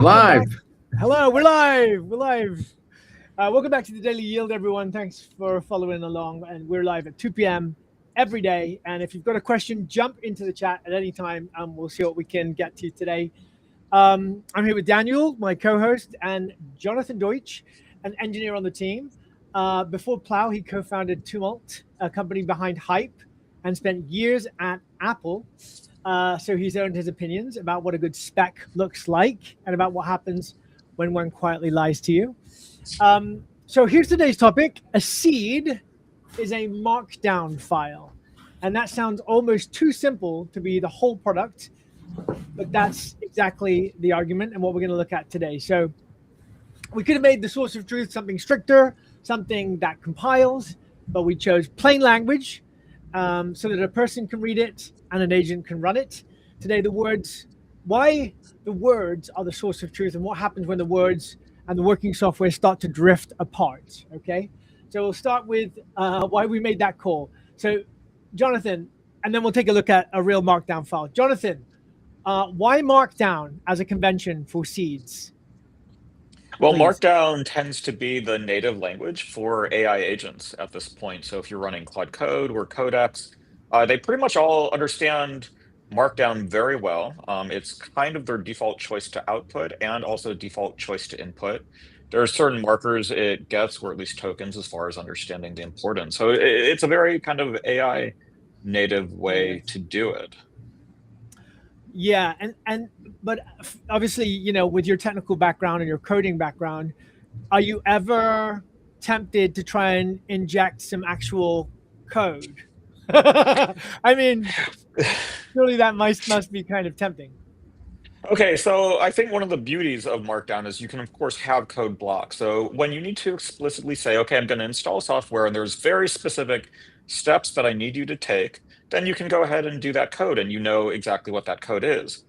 Welcome back. Live. Hello, we're live. We're live. Welcome back to the Daily Yield, everyone. Thanks for following along. And we're live at 2 p.m. every day. And if you've got a question, jump into the chat at any time, and we'll see what we can get to today. I'm here with Daniel, my co-host, and Jonathan Deutsch, an engineer on the team. Before Plow, he co-founded Tumult, a company behind Hype, and spent years at Apple. So he's earned his opinions about what a good spec looks like and about what happens when one quietly lies to you. So here's today's topic. A seed is a markdown file. And that sounds almost too simple to be the whole product, but that's exactly the argument and what we're going to look at today. So we could have made the source of truth something stricter, something that compiles, but we chose plain language so that a person can read it and an agent can run it. Today, why the words are the source of truth and what happens when the words and the working software start to drift apart, okay? So we'll start with why we made that call. So Jonathan, and then we'll take a look at a real markdown file. Jonathan, why markdown as a convention for seeds? Well, Please. Markdown tends to be the native language for AI agents at this point. So if you're running Claude Code or Codex, they pretty much all understand Markdown very well. It's kind of their default choice to output and also default choice to input. There are certain markers it gets, or at least tokens, as far as understanding the importance. So it's a very kind of AI native way to do it. Yeah, but obviously, you know, with your technical background and your coding background, are you ever tempted to try and inject some actual code? I mean, surely that must be kind of tempting. Okay, so I think one of the beauties of Markdown is you can, of course, have code blocks. So when you need to explicitly say, okay, I'm going to install software and there's very specific steps that I need you to take, then you can go ahead and do that code and you know exactly what that code is.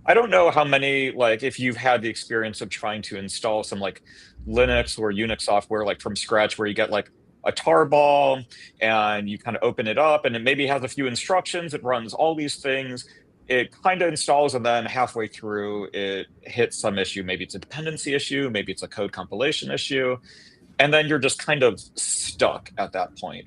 I don't know how many, like, if you've had the experience of trying to install some like Linux or Unix software, like from scratch, where you get like a tarball and you kind of open it up and it maybe has a few instructions, it runs all these things, it kind of installs, and then halfway through it hits some issue. Maybe it's a dependency issue, maybe it's a code compilation issue, and then you're just kind of stuck at that point.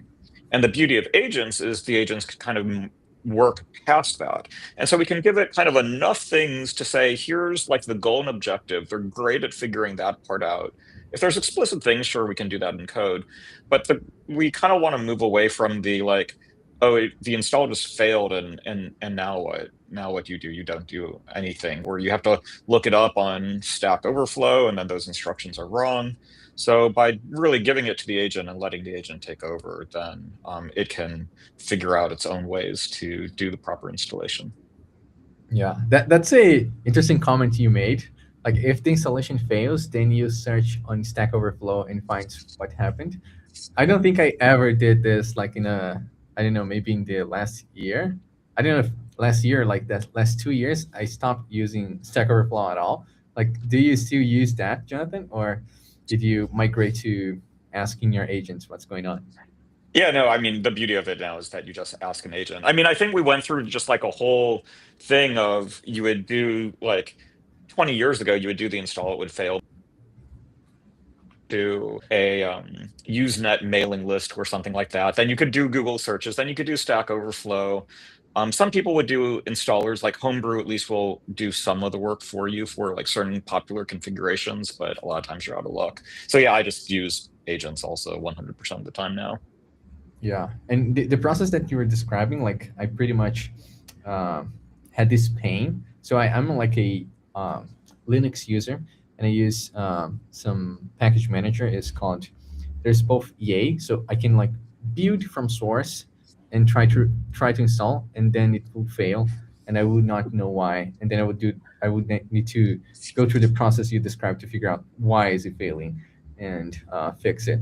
And the beauty of agents is the agents can kind of work past that. And so we can give it kind of enough things to say, here's like the goal and objective. They're great at figuring that part out. If there's explicit things, sure, we can do that in code. But we kind of want to move away from the like, oh, the install just failed, and now what? Now what do? You don't do anything, or you have to look it up on Stack Overflow, and then those instructions are wrong. So by really giving it to the agent and letting the agent take over, then it can figure out its own ways to do the proper installation. Yeah, that's a interesting comment you made. Like if the installation fails, then you search on Stack Overflow and find what happened. I don't think I ever did this like I don't know, maybe in the last year. I don't know if last year, like the last 2 years, I stopped using Stack Overflow at all. Like, do you still use that, Jonathan? Or did you migrate to asking your agents what's going on? Yeah, no, I mean, the beauty of it now is that you just ask an agent. I mean, I think we went through just like a whole thing of you would do like 20 years ago, you would do the install, it would fail. Do a Usenet mailing list or something like that. Then you could do Google searches. Then you could do Stack Overflow. Some people would do installers, like Homebrew at least will do some of the work for you for like certain popular configurations, but a lot of times you're out of luck. So yeah, I just use agents also 100% of the time now. Yeah, and the process that you were describing, like I pretty much had this pain. So I'm like a Linux user, and I use some package manager. It's called, there's both EA, so I can like build from source and try to install, and then it will fail, and I would not know why, and then I would need to go through the process you described to figure out why is it failing and fix it.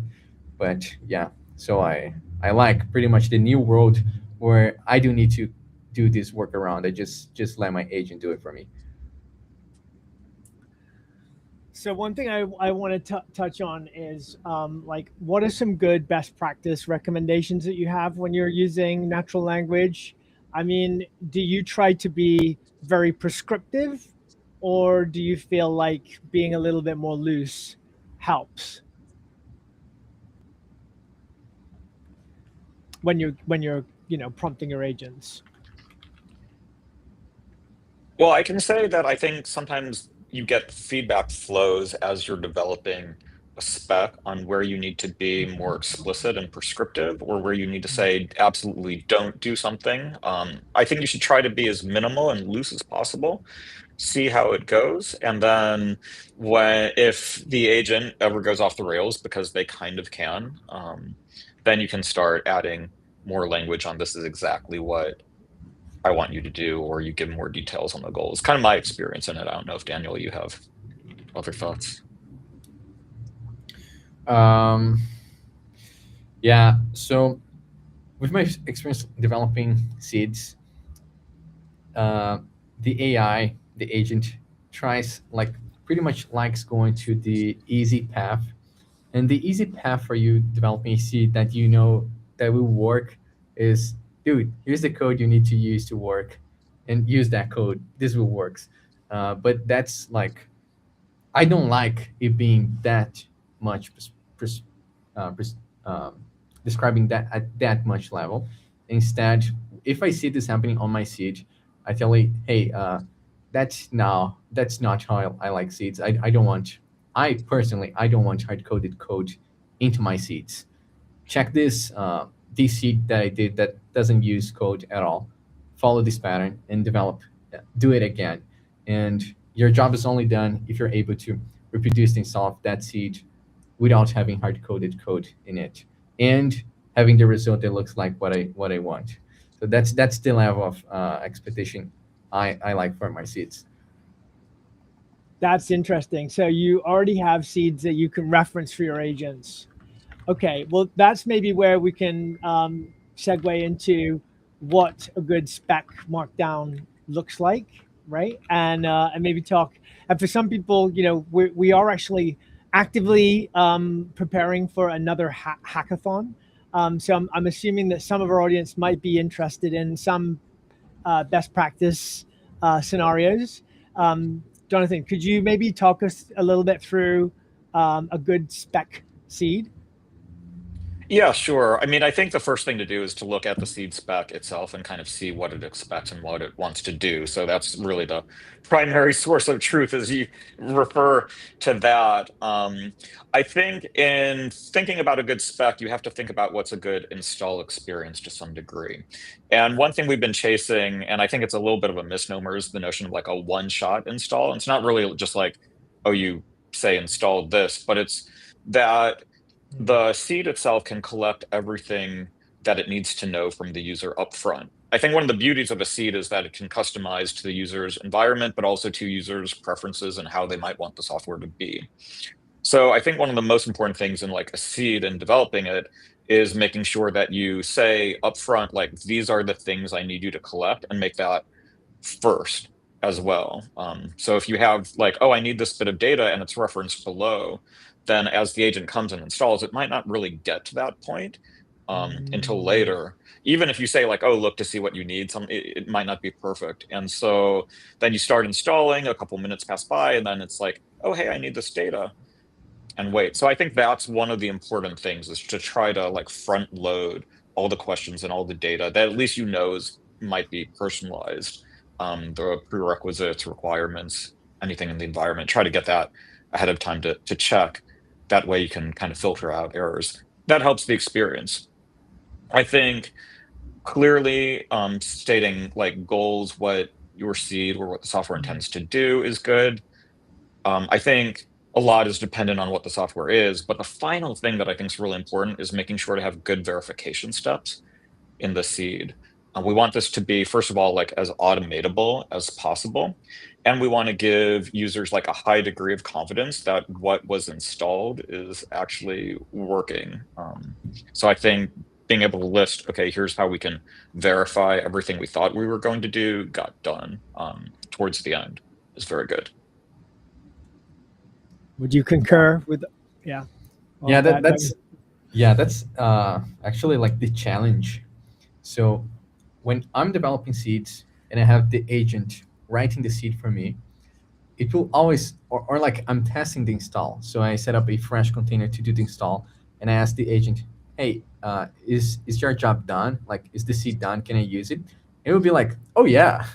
But yeah, so I like pretty much the new world where I do need to do this workaround. I just let my agent do it for me. So one thing I want to touch on is like, what are some good best practice recommendations that you have when you're using natural language? I mean, do you try to be very prescriptive or do you feel like being a little bit more loose helps when you're prompting your agents? Well, I can say that I think sometimes you get feedback flows as you're developing a spec on where you need to be more explicit and prescriptive, or where you need to say absolutely don't do something. I think you should try to be as minimal and loose as possible, see how it goes, and then if the agent ever goes off the rails, because they kind of can, then you can start adding more language on this is exactly what I want you to do, or you give more details on the goals. Kind of my experience in it. I don't know if Daniel, you have other thoughts. Yeah. So with my experience developing seeds, the AI, the agent, tries like pretty much likes going to the easy path. And the easy path for you developing a seed that you know that will work is, dude, here's the code you need to use to work, and use that code. This will work. But that's like, I don't like it being that much pres- pres- describing that at that much level. Instead, if I see this happening on my seed, I tell it, hey, that's not how I like seeds. I don't want. I personally, I don't want hard coded code into my seeds. Check this seed that I did that doesn't use code at all. Follow this pattern and develop. Do it again, and your job is only done if you're able to reproduce and solve that seed without having hard coded code in it, and having the result that looks like what I want. So that's the level of expectation I like for my seeds. That's interesting. So you already have seeds that you can reference for your agents. Okay, well, that's maybe where we can segue into what a good spec markdown looks like, right? And maybe talk. And for some people, we are actually actively preparing for another hackathon. So I'm assuming that some of our audience might be interested in some best practice scenarios. Jonathan, could you maybe talk us a little bit through a good spec seed? Yeah, sure. I mean, I think the first thing to do is to look at the seed spec itself and kind of see what it expects and what it wants to do. So that's really the primary source of truth as you refer to that. I think in thinking about a good spec, you have to think about what's a good install experience to some degree. And one thing we've been chasing, and I think it's a little bit of a misnomer, is the notion of like a one-shot install. And it's not really just like, oh, you say install this, but it's that the seed itself can collect everything that it needs to know from the user up front. I think one of the beauties of a seed is that it can customize to the user's environment, but also to users' preferences and how they might want the software to be. So I think one of the most important things in like a seed and developing it is making sure that you say upfront, like, these are the things I need you to collect, and make that first as well. So if you have like, oh, I need this bit of data and it's referenced below, then as the agent comes and installs, it might not really get to that point until later. Even if you say like, oh, look to see what you need, it might not be perfect. And so then you start installing, a couple minutes pass by, and then it's like, oh, hey, I need this data, and wait. So I think that's one of the important things, is to try to like front load all the questions and all the data that at least might be personalized. The prerequisites, requirements, anything in the environment, try to get that ahead of time to check. That way you can kind of filter out errors. That helps the experience. I think clearly stating like goals, what your seed or what the software intends to do is good. I think a lot is dependent on what the software is, but the final thing that I think is really important is making sure to have good verification steps in the seed. We want this to be, first of all, like as automatable as possible. And we want to give users like a high degree of confidence that what was installed is actually working. So I think being able to list, okay, here's how we can verify everything we thought we were going to do got done towards the end is very good. Would you concur with? Yeah. Yeah, that's actually like the challenge. So when I'm developing seeds and I have the agent writing the seed for me, it will always, or like I'm testing the install. So I set up a fresh container to do the install, and I ask the agent, hey, is your job done? Like, is the seed done? Can I use it? It would be like, oh yeah,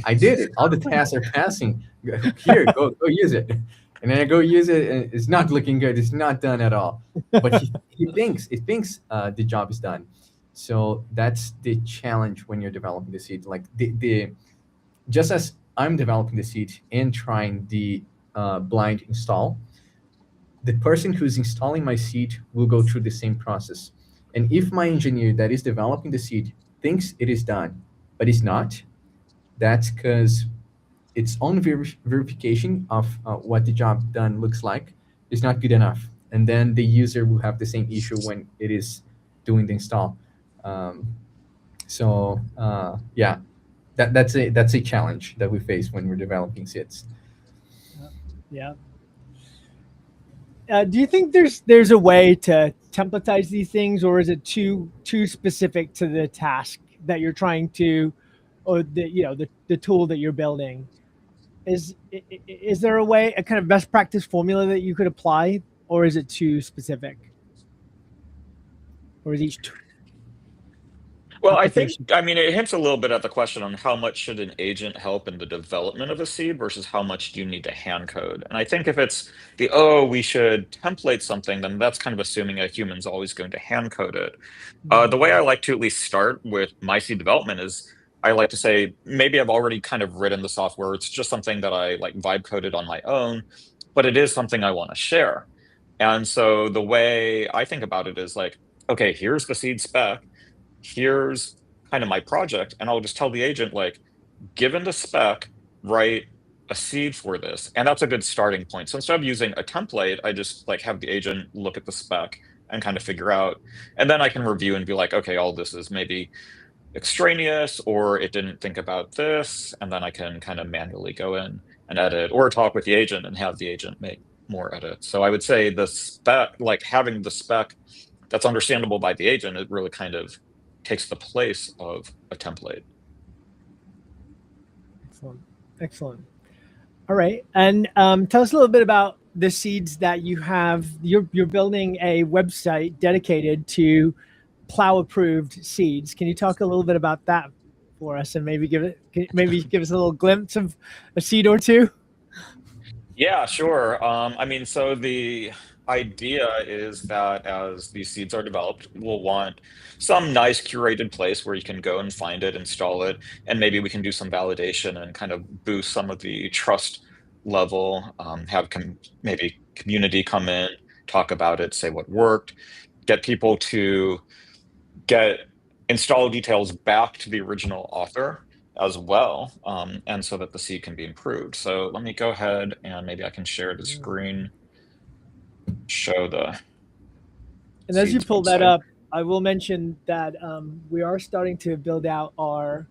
I did it. All the tests are passing. Here, go use it. And then I go use it, and it's not looking good. It's not done at all. But it thinks the job is done. So that's the challenge when you're developing the seed. Like the just as I'm developing the seed and trying the blind install, the person who's installing my seed will go through the same process. And if my engineer that is developing the seed thinks it is done, but it's not, that's because its own verification of what the job done looks like is not good enough. And then the user will have the same issue when it is doing the install. Yeah, that's a challenge that we face when we're developing seeds. Yeah. Do you think there's a way to templatize these things, or is it too specific to the task that you're trying to, or the tool that you're building? Is there a way, a kind of best practice formula that you could apply, or is it too specific? Or is each Well, I think, application? I mean, it hints a little bit at the question on how much should an agent help in the development of a seed versus how much do you need to hand code. And I think if it's we should template something, then that's kind of assuming a human's always going to hand code it. The way I like to at least start with my seed development is I like to say, maybe I've already kind of written the software. It's just something that I like vibe coded on my own, but it is something I want to share. And so the way I think about it is like, okay, here's the seed spec, here's kind of my project, and I'll just tell the agent, like, given the spec, write a seed for this. And that's a good starting point. So instead of using a template, I just like have the agent look at the spec and kind of figure out, and then I can review and be like, okay, all this is maybe extraneous, or it didn't think about this, and then I can kind of manually go in and edit, or talk with the agent and have the agent make more edits. So I would say the spec, like having the spec that's understandable by the agent, it really kind of takes the place of a template. Excellent. Excellent. All right. And tell us a little bit about the seeds that you have. You're building a website dedicated to plow approved seeds. Can you talk a little bit about that for us, and maybe give us a little glimpse of a seed or two? Yeah, sure. I mean, so the idea is that as these seeds are developed, we'll want some nice curated place where you can go and find it, install it, and maybe we can do some validation and kind of boost some of the trust level, have maybe community come in, talk about it, say what worked, get people to get install details back to the original author as well, and so that the seed can be improved. So let me go ahead and maybe I can share the screen, show the And as you seeds pull that website. up, I will mention that we are starting to build out our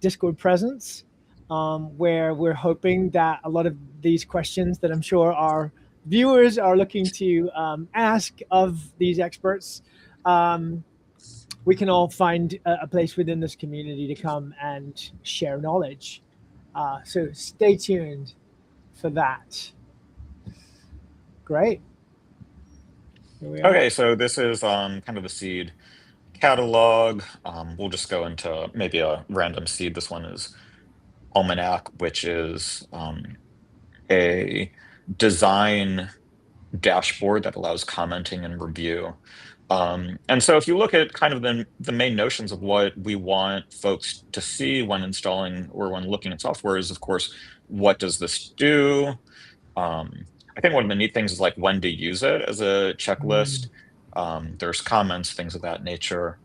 Discord presence, where we're hoping that a lot of these questions that I'm sure our viewers are looking to ask of these experts, we can all find a place within this community to come and share knowledge. So stay tuned for that. Great. Here we are. Okay, so this is kind of the seed catalog. We'll just go into maybe a random seed. This one is Almanac, which is a design dashboard that allows commenting and review. And so if you look at kind of the main notions of what we want folks to see when installing or when looking at software is, of course, what does this do? I think one of the neat things is like when to use it as a checklist. There's comments, things of that nature,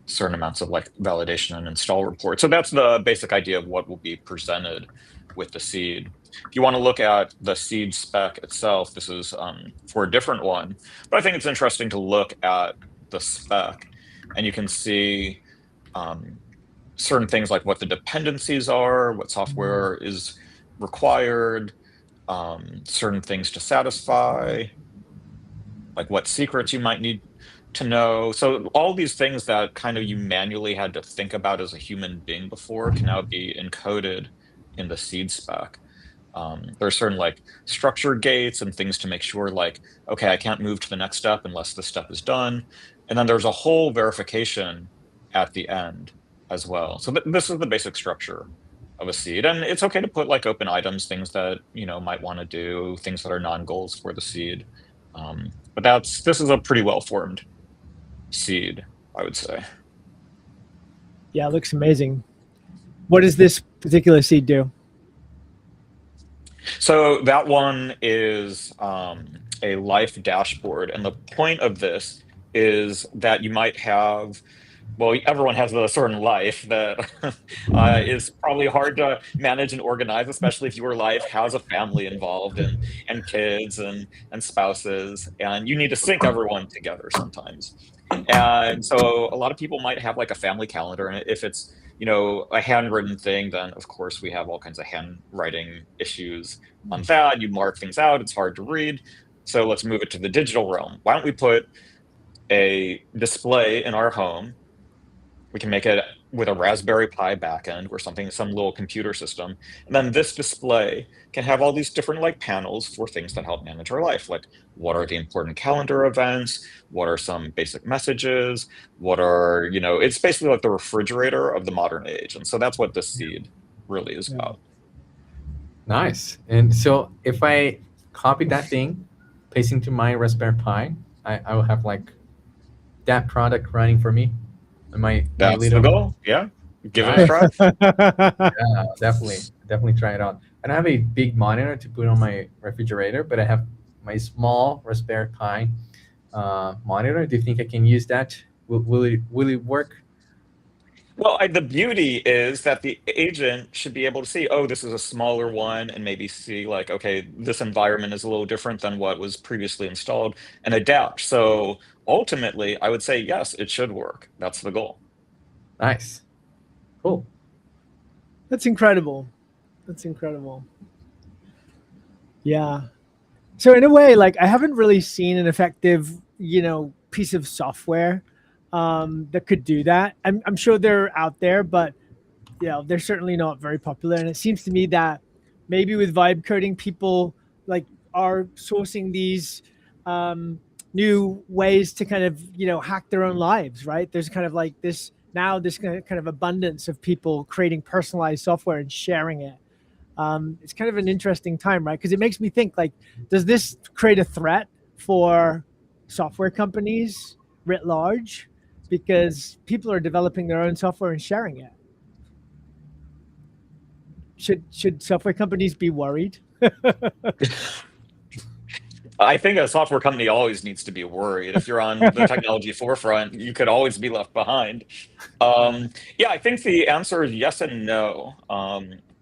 certain amounts of like validation and install report. So that's the basic idea of what will be presented with the seed. If you want to look at the seed spec itself, this is for a different one, but I think it's interesting to look at the spec, and you can see certain things like what the dependencies are, what software is required, certain things to satisfy, like what secrets you might need to know. So all these things that kind of you manually had to think about as a human being before can now be encoded in the seed spec. There's certain like structure gates and things to make sure like, okay, I can't move to the next step unless this step is done. And then there's a whole verification at the end as well. So this is the basic structure of a seed. And it's okay to put like open items, things that, might want to do, things that are non-goals for the seed. But this is a pretty well-formed seed, I would say. Yeah, it looks amazing. What does this particular seed do? So that one is a life dashboard. And the point of this is that you might have, well, everyone has a certain life that is probably hard to manage and organize, especially if your life has a family involved and kids and spouses, and you need to sync everyone together sometimes. And so a lot of people might have like a family calendar, and if it's a handwritten thing, then of course we have all kinds of handwriting issues on that. You mark things out, it's hard to read. So let's move it to the digital realm. Why don't we put a display in our home? We can make it with a Raspberry Pi backend or something, some little computer system. And then this display can have all these different like panels for things that help manage our life. Like, what are the important calendar events? What are some basic messages? What are, it's basically like the refrigerator of the modern age. And so that's what this seed really is about. Nice. And so if I copy that thing, paste into my Raspberry Pi, I will have like that product running for me. That's the goal. Yeah. Give it a try. Yeah, definitely try it out. I don't have a big monitor to put on my refrigerator, but I have my small Raspberry Pi monitor. Do you think I can use that? Will it work? Well, the beauty is that the agent should be able to see, oh, this is a smaller one, and maybe see like, okay, this environment is a little different than what was previously installed, and adapt. So ultimately, I would say, yes, it should work. That's the goal. Nice. Cool. That's incredible. That's incredible. Yeah. So in a way, like I haven't really seen an effective, piece of software that could do that. I'm sure they're out there, but they're certainly not very popular. And it seems to me that maybe with vibe coding, people like are sourcing these new ways to kind of hack their own lives, right? There's kind of like this kind of abundance of people creating personalized software and sharing it. It's kind of an interesting time, right? Because it makes me think like, does this create a threat for software companies writ large? Because people are developing their own software and sharing it. Should software companies be worried? I think a software company always needs to be worried. If you're on the technology forefront, you could always be left behind. Yeah, I think the answer is yes and no.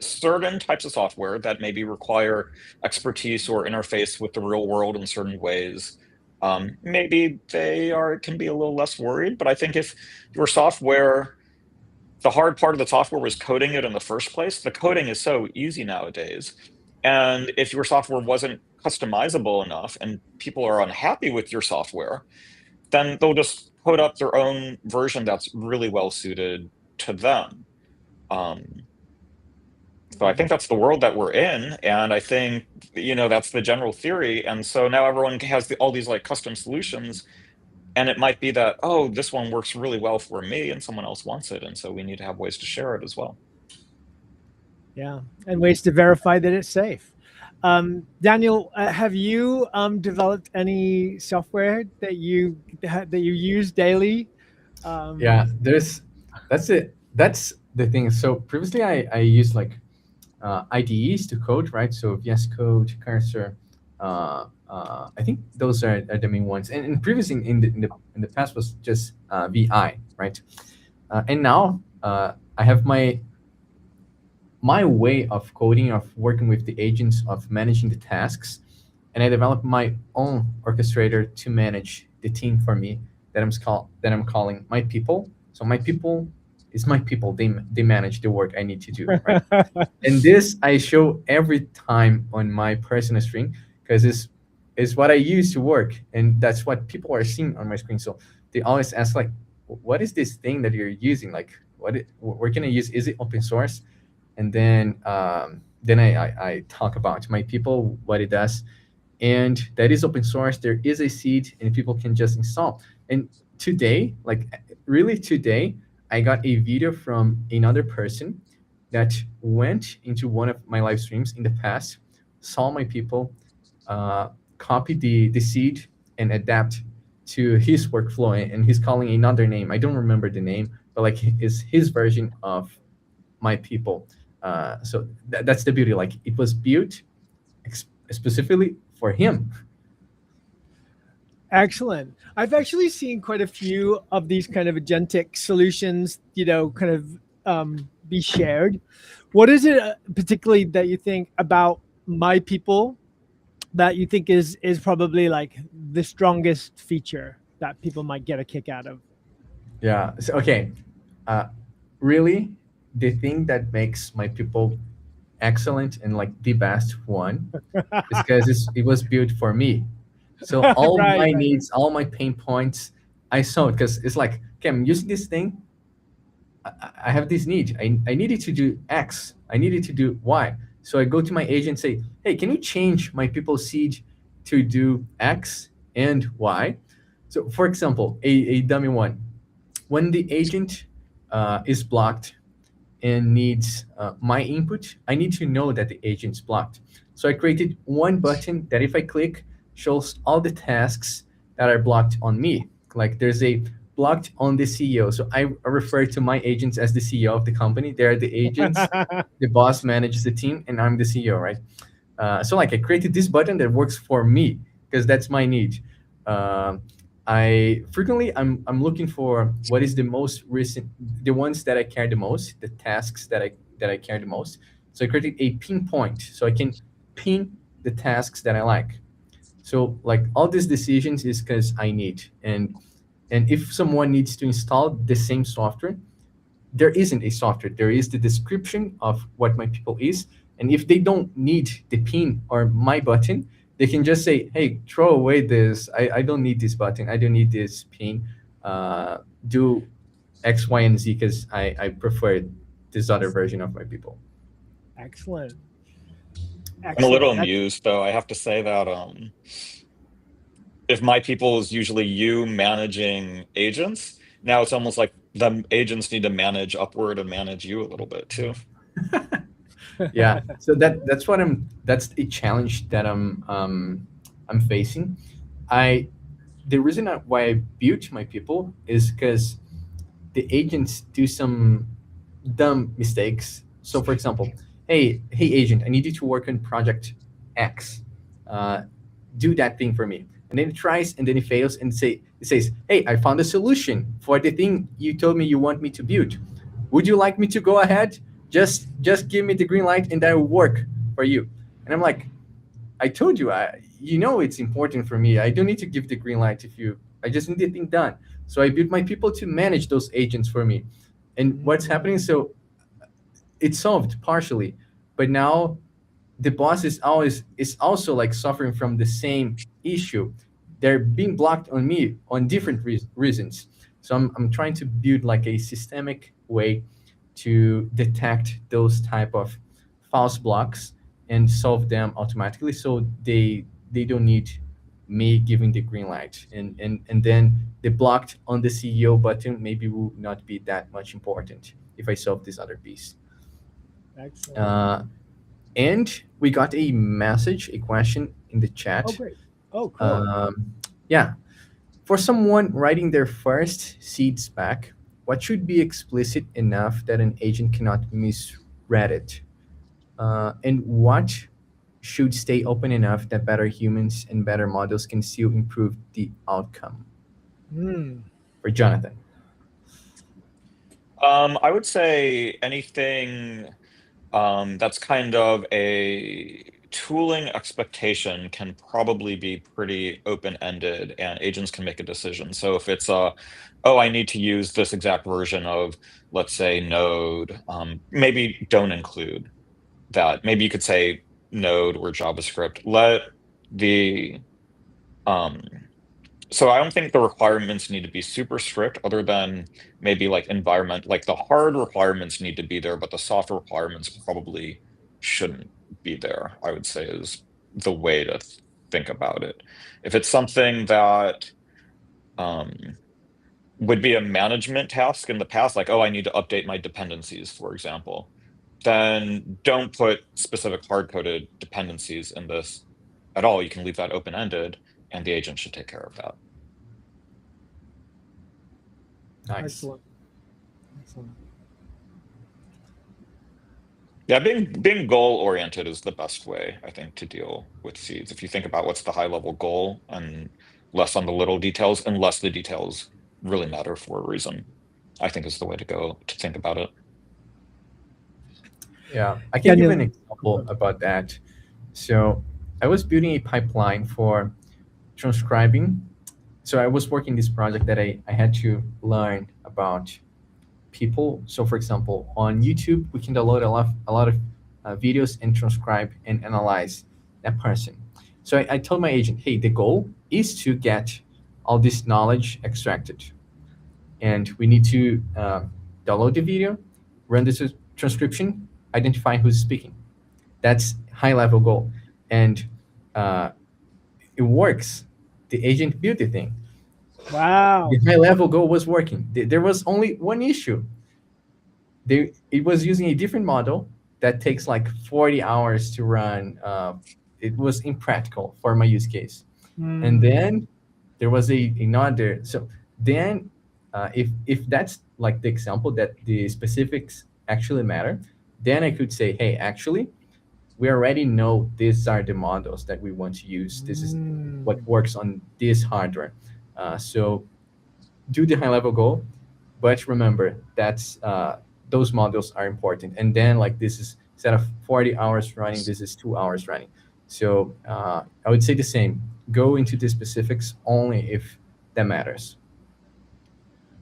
Certain types of software that maybe require expertise or interface with the real world in certain ways, maybe can be a little less worried. But I think if your software, the hard part of the software was coding it in the first place. The coding is so easy nowadays. And if your software wasn't customizable enough and people are unhappy with your software, then they'll just code up their own version that's really well suited to them. So I think that's the world that we're in. And I think, that's the general theory. And so now everyone has all these like custom solutions. And it might be that, oh, this one works really well for me and someone else wants it. And so we need to have ways to share it as well. Yeah, and ways to verify that it's safe. Daniel, have you developed any software that you use daily? Yeah, that's it. That's the thing. So previously I used like IDEs to code, right? So VS Code, Cursor. I think those are the main ones. And previously in the past was just VI, right? And now I have my way of coding, of working with the agents, of managing the tasks, and I developed my own orchestrator to manage the team for me that I'm calling my people. So my people is my people. They manage the work I need to do, right? And this I show every time on my personal string because this is what I use to work, and that's what people are seeing on my screen. So they always ask like, "What is this thing that you're using? Like, where can I use? Is it open source?" And then then I talk about my people, what it does, and that is open source. There is a seed, and people can just install. And today, like really today, I got a video from another person that went into one of my live streams in the past, saw my people, copy the seed and adapt to his workflow, and he's calling another name. I don't remember the name, but like is his version of my people. So that's the beauty. Like it was built specifically for him. Excellent. I've actually seen quite a few of these kind of agentic solutions, kind of be shared. What is it particularly that you think about my people that you think is probably like the strongest feature that people might get a kick out of? Yeah. So, okay. Really, the thing that makes my people excellent and like the best one is because it was built for me. So all my Right. needs, all my pain points, I saw it because it's like, okay, I'm using this thing. I have this need. I needed to do X. I needed to do Y. So I go to my agent and say, hey, can you change my people seed to do X and Y? So for example, a dummy one, when the agent is blocked and needs my input, I need to know that the agent's blocked. So I created one button that if I click, shows all the tasks that are blocked on me. Like there's a blocked on the CEO. So I refer to my agents as the CEO of the company. They're the agents. The boss manages the team, and I'm the CEO, right? So like I created this button that works for me because that's my need. I frequently I'm looking for what is the most recent, the ones that I care the most, the tasks that I care the most. So I created a pinpoint so I can pin the tasks that I like. So like all these decisions is because I need, and if someone needs to install the same software, there isn't a software. There is the description of what my people is. And if they don't need the pin or my button, they can just say, hey, throw away this. I don't need this button. I don't need this pin. Do X, Y, and Z because I prefer this other version of my people. Excellent. I'm a little Excellent. amused, though. I have to say that if my people is usually you managing agents, now it's almost like the agents need to manage upward and manage you a little bit too. Yeah. So that's a challenge that I'm facing. I The reason why I built my people is because the agents do some dumb mistakes. So, for example, hey, agent, I need you to work on project X. Uh, do that thing for me. And then it tries, and then it fails, and it says, hey, I found a solution for the thing you told me you want me to build. Would you like me to go ahead? Just give me the green light, and I will work for you. And I'm like, I told you, you know it's important for me. I don't need to give the green light if you. I just need the thing done. So I built my people to manage those agents for me. And what's happening? So it's solved partially, but now the boss is also like suffering from the same issue. They're being blocked on me on different reasons. So I'm trying to build like a systemic way to detect those type of false blocks and solve them automatically so they don't need me giving the green light, and then the blocked on the CEO button maybe will not be that much important if I solve this other piece. Excellent. And we got a message, a question in the Oh, chat. great. Oh, cool. Yeah, for someone writing their first seed spec, what should be explicit enough that an agent cannot misread it? And what should stay open enough that better humans and better models can still improve the outcome? Hmm. For Jonathan. I would say anything that's kind of a tooling expectation can probably be pretty open-ended and agents can make a decision. So if it's oh, I need to use this exact version of, let's say, Node, maybe don't include that. Maybe you could say Node or JavaScript. Let the so I don't think the requirements need to be super strict, other than maybe like environment, like the hard requirements need to be there, but the software requirements probably shouldn't be there, I would say, is the way to think about it. If it's something that would be a management task in the past, like, oh, I need to update my dependencies, for example, then don't put specific hard-coded dependencies in this at all. You can leave that open-ended, and the agent should take care of that. Nice. Excellent. Excellent. Yeah, being goal-oriented is the best way, I think, to deal with seeds. If you think about what's the high-level goal and less on the little details, unless the details really matter for a reason, I think is the way to go to think about it. Yeah, I can give Daniel. an example about that. So I was building a pipeline for transcribing. So I was working this project that I had to learn about people. So for example, on YouTube, we can download a lot of videos and transcribe and analyze that person. So I told my agent, hey, the goal is to get all this knowledge extracted. And we need to download the video, run the transcription, identify who's speaking. That's high level goal. And it works. The agent built the thing. Wow. The high level goal was working. There was only one issue. It was using a different model that takes like 40 hours to run. It was impractical for my use case. And then there was another. So then if that's like the example that the specifics actually matter, then I could say, hey, actually, we already know these are the models that we want to use. This is what works on this hardware. So do the high level goal, but remember that's those models are important. And then like this is instead of 40 hours running, this is 2 hours running. So I would say the same. Go into the specifics only if that matters.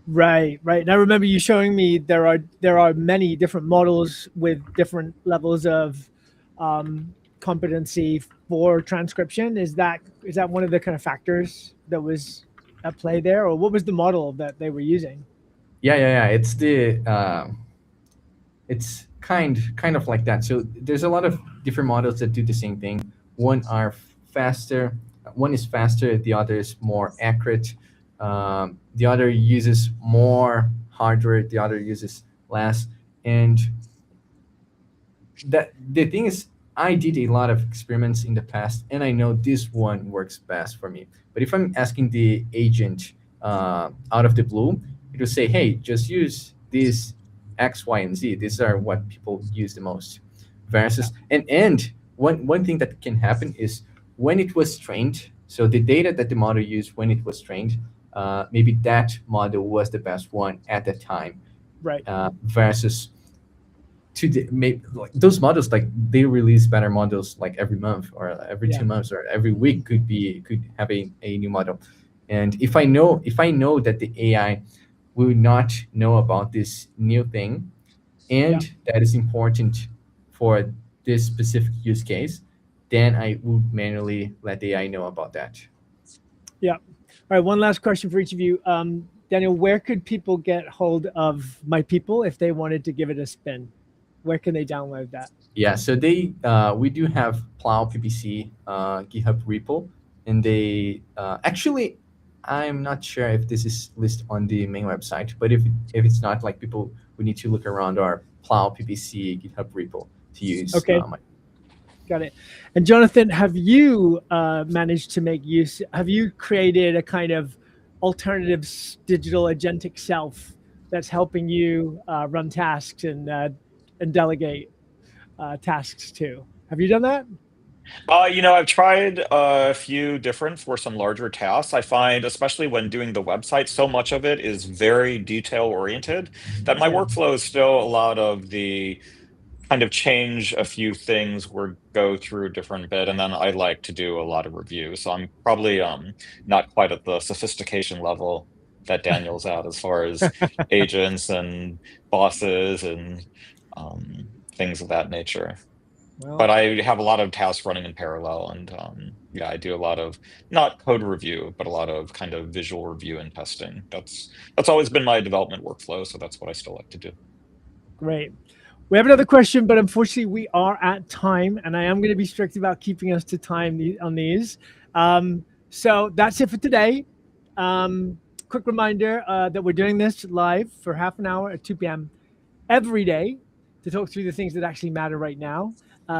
Right, right. And I remember you showing me there are many different models with different levels of competency for transcription. Is that one of the kind of factors that was at play there, or what was the model that they were using? Yeah. It's the it's kind of like that. So there's a lot of different models that do the same thing. One is faster, the other is more accurate. The other uses more hardware, the other uses less. And that the thing is, I did a lot of experiments in the past, and I know this one works best for me. But if I'm asking the agent out of the blue, it will say, hey, just use this X, Y, and Z. These are what people use the most. Versus, and one thing that can happen is when it was trained, so the data that the model used when it was trained, maybe that model was the best one at the time. Right. Versus like those models, like they release better models like every month or every 2 months or every week could have a new model. And if I know that the AI will not know about this new thing and that is important for this specific use case, then I will manually let the AI know about that. Yeah. All right. One last question for each of you. Daniel, where could people get hold of My People if they wanted to give it a spin? Where can they download that? Yeah, so we do have Plow PPC GitHub repo, and they actually, I'm not sure if this is listed on the main website, but if it's not, like people we need to look around our Plow PPC GitHub repo to use. Okay. Got it. And Jonathan, have you managed to make use? Have you created a kind of alternative digital agentic self that's helping you run tasks and delegate tasks too? Have you done that? I've tried a few different for some larger tasks. I find, especially when doing the website, so much of it is very detail oriented that my workflow is still a lot of the kind of change a few things or go through a different bit, and then I like to do a lot of review. So I'm probably not quite at the sophistication level that Daniel's at as far as agents and bosses and things of that nature. Well, But I have a lot of tasks running in parallel, and I do a lot of not code review, but a lot of kind of visual review and testing. That's always been my development workflow, so that's what I still like to do. great. We have another question, but unfortunately we are at time, and I am going to be strict about keeping us to time on these. So that's it for today. Quick reminder that we're doing this live for half an hour at 2 p.m. every day to talk through the things that actually matter right now.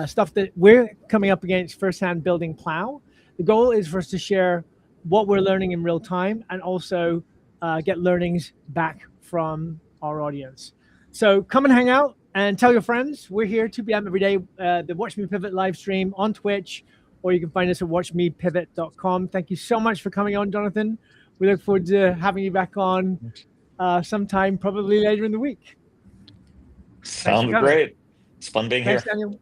Stuff that we're coming up against firsthand building Plow. The goal is for us to share what we're learning in real time and also get learnings back from our audience. So come and hang out and tell your friends. We're here 2 p.m. every day, the Watch Me Pivot live stream on Twitch, or you can find us at watchmepivot.com. Thank you so much for coming on, Jonathan. We look forward to having you back on sometime probably later in the week. Sounds great. It's fun being Thanks, here. Daniel.